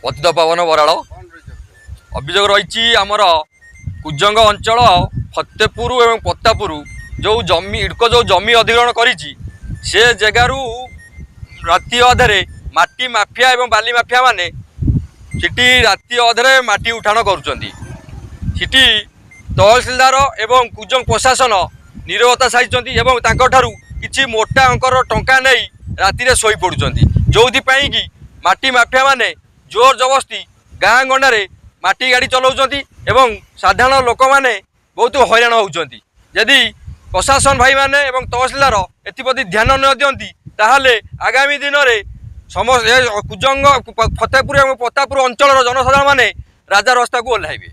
ପତିତ ପାବନ ବରାଳ ଅଭିଯୋଗ ରହିଛି ଆମର କୁଜଙ୍ଗ ଅଞ୍ଚଳ ଫତେପୁର ଏବଂ ପତ୍ତାପୁର ଯେଉଁ ଜମି ଇଡ଼କୋ ଯେଉଁ ଜମି ଅଧିଗ୍ରହଣ କରିଛି ସେ ଜାଗାରୁ ରାତି ଅଧରେ ମାଟି ମାଫିଆ ଏବଂ ବାଲି ମାଫିଆ ମାନେ ସେଠି ରାତି ଅଧରେ ମାଟି ଉଠାଣ କରୁଛନ୍ତି। ସେଠି ତହସିଲଦାର ଏବଂ କୁଜଙ୍ଗ ପ୍ରଶାସନ ନିରବତା ସାଜିଛନ୍ତି ଏବଂ ତାଙ୍କଠାରୁ କିଛି ମୋଟା ଅଙ୍କର ଟଙ୍କା ନେଇ ରାତିରେ ଶୋଇପଡ଼ୁଛନ୍ତି, ଯେଉଁଥିପାଇଁ କି ମାଟି ମାଫିଆ ମାନେ ଜୋର ଜବରଦସ୍ତି ଗାଁ ଗଣ୍ଡାରେ ମାଟି ଗାଡ଼ି ଚଲାଉଛନ୍ତି ଏବଂ ସାଧାରଣ ଲୋକମାନେ ବହୁତ ହଇରାଣ ହେଉଛନ୍ତି। ଯଦି ପ୍ରଶାସନ ଭାଇମାନେ ଏବଂ ତହସିଲଦାର ଏଥିପ୍ରତି ଧ୍ୟାନ ନ ଦିଅନ୍ତି ତାହେଲେ ଆଗାମୀ ଦିନରେ କୁଜଙ୍ଗ ଫତେପୁର ଏବଂ ପତ୍ତାପୁର ଅଞ୍ଚଳର ଜନସାଧାରଣ ମାନେ ରାଜରାସ୍ତାକୁ ଓହ୍ଲାଇବେ।